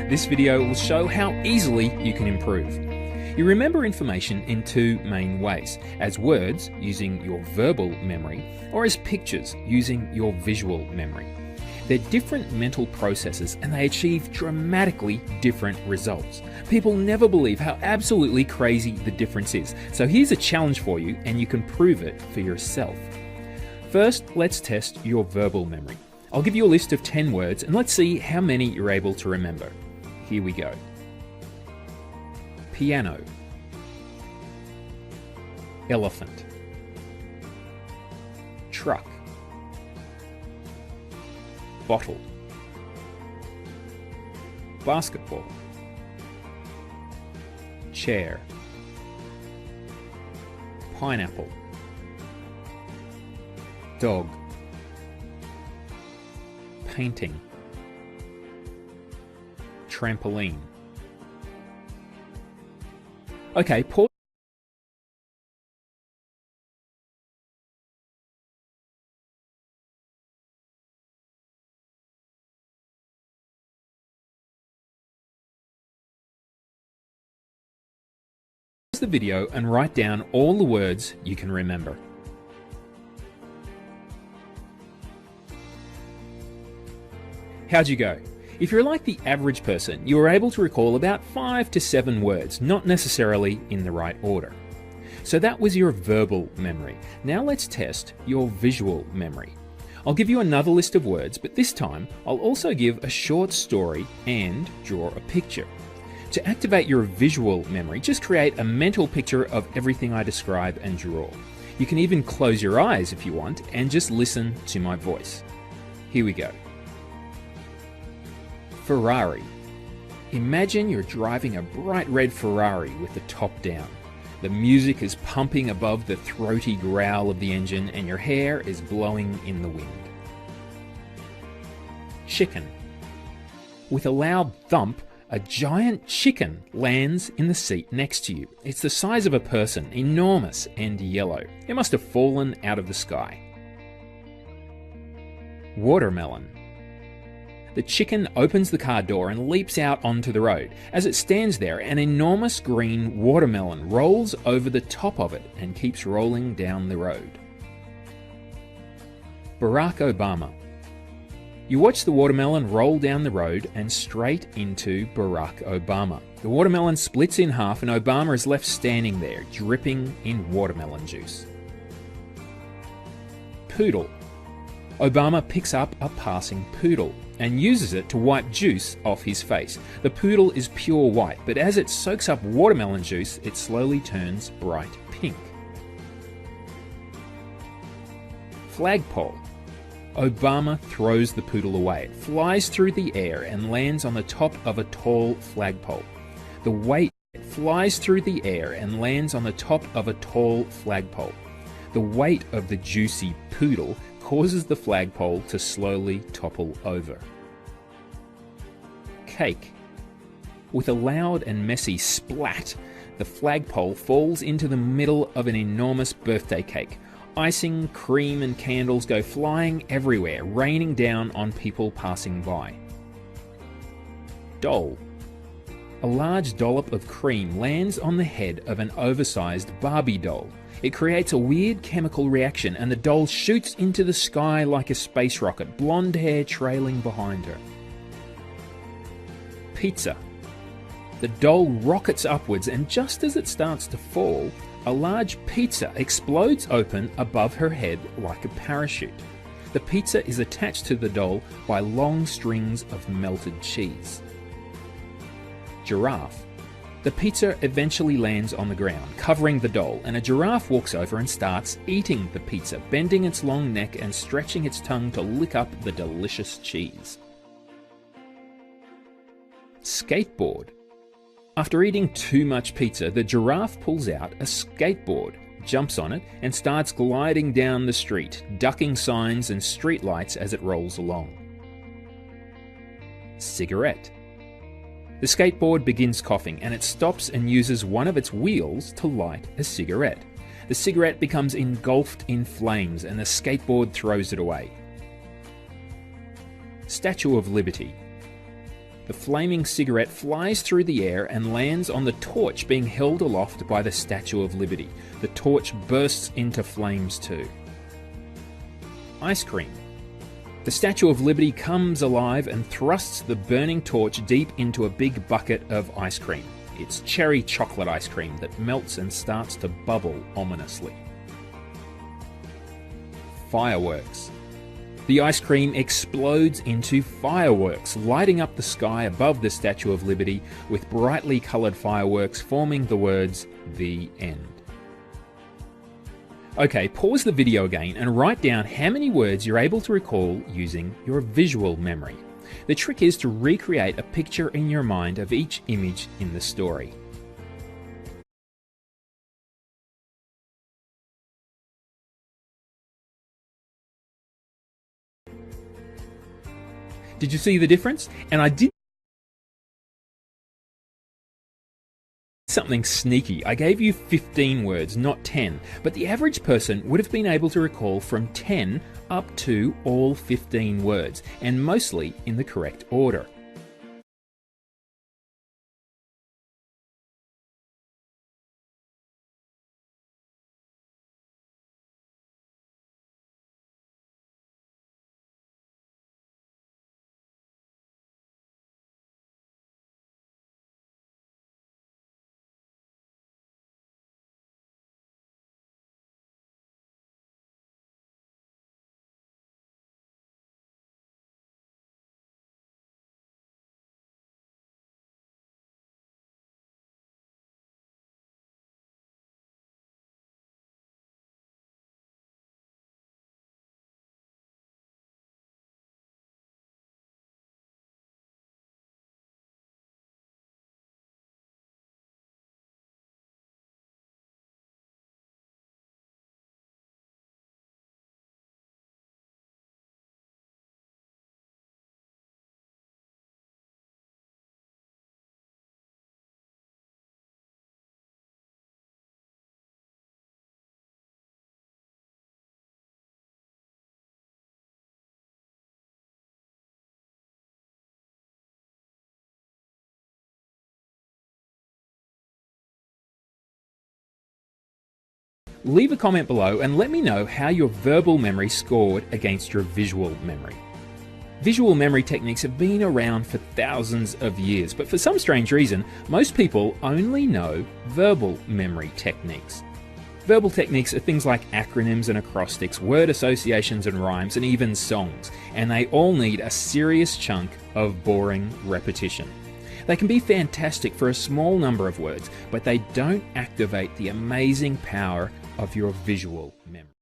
This video will show how easily you can improve. You remember information in two main ways: as words, using your verbal memory, or as pictures, using your visual memory. They're different mental processes and they achieve dramatically different results. People never believe how absolutely crazy the difference is. So here's a challenge for you and you can prove it for yourself. First, let's test your verbal memory. I'll give you a list of 10 words and let's see how many you're able to remember. Here we go. Piano, elephant, truck, bottle, basketball, chair, pineapple, dog, painting, trampoline. Okay, pause. The video and write down all the words you can remember. How'd you go? If you're like the average person, you were able to recall about 5 to 7 words, not necessarily in the right order. So that was your verbal memory. Now let's test your visual memory. I'll give you another list of words, but this time I'll also give a short story and draw a picture. To activate your visual memory, just create a mental picture of everything I describe and draw. You can even close your eyes if you want and just listen to my voice. Here we go. Ferrari. Imagine you're driving a bright red Ferrari with the top down. The music is pumping above the throaty growl of the engine and your hair is blowing in the wind. Chicken. With a loud thump, a giant chicken lands in the seat next to you. It's the size of a person, enormous and yellow. It must have fallen out of the sky. Watermelon. The chicken opens the car door and leaps out onto the road. As it stands there, an enormous green watermelon rolls over the top of it and keeps rolling down the road. Barack Obama. You watch the watermelon roll down the road and straight into Barack Obama. The watermelon splits in half and Obama is left standing there, dripping in watermelon juice. Poodle. Obama picks up a passing poodle and uses it to wipe juice off his face. The poodle is pure white, but as it soaks up watermelon juice, it slowly turns bright pink. Flagpole. Obama throws the poodle away. It flies through the air and lands on the top of a tall flagpole. The weight flies through the air and lands on the top of a tall flagpole. The weight of the juicy poodle causes the flagpole to slowly topple over. Cake. With a loud and messy splat, the flagpole falls into the middle of an enormous birthday cake. Icing, cream and candles go flying everywhere, raining down on people passing by. Doll. A large dollop of cream lands on the head of an oversized Barbie doll. It creates a weird chemical reaction and the doll shoots into the sky like a space rocket, blonde hair trailing behind her. Pizza. The doll rockets upwards and just as it starts to fall, a large pizza explodes open above her head like a parachute. The pizza is attached to the doll by long strings of melted cheese. Giraffe. The pizza eventually lands on the ground, covering the doll, and a giraffe walks over and starts eating the pizza, bending its long neck and stretching its tongue to lick up the delicious cheese. Skateboard. After eating too much pizza, the giraffe pulls out a skateboard, jumps on it, and starts gliding down the street, ducking signs and streetlights as it rolls along. Cigarette. The skateboard begins coughing and it stops and uses one of its wheels to light a cigarette. The cigarette becomes engulfed in flames and the skateboard throws it away. Statue of Liberty. The flaming cigarette flies through the air and lands on the torch being held aloft by the Statue of Liberty. The torch bursts into flames too. Ice cream. The Statue of Liberty comes alive and thrusts the burning torch deep into a big bucket of ice cream. It's cherry chocolate ice cream that melts and starts to bubble ominously. Fireworks. The ice cream explodes into fireworks, lighting up the sky above the Statue of Liberty with brightly coloured fireworks forming the words, "The End." Okay, pause the video again and write down how many words you're able to recall using your visual memory. The trick is to recreate a picture in your mind of each image in the story. Did you see the difference? And I did something sneaky. I gave you 15 words, not 10, but the average person would have been able to recall from 10 up to all 15 words, and mostly in the correct order. Leave a comment below and let me know how your verbal memory scored against your visual memory. Visual memory techniques have been around for thousands of years, but for some strange reason, most people only know verbal memory techniques. Verbal techniques are things like acronyms and acrostics, word associations and rhymes, and even songs, and they all need a serious chunk of boring repetition. They can be fantastic for a small number of words, but they don't activate the amazing power of your visual memory.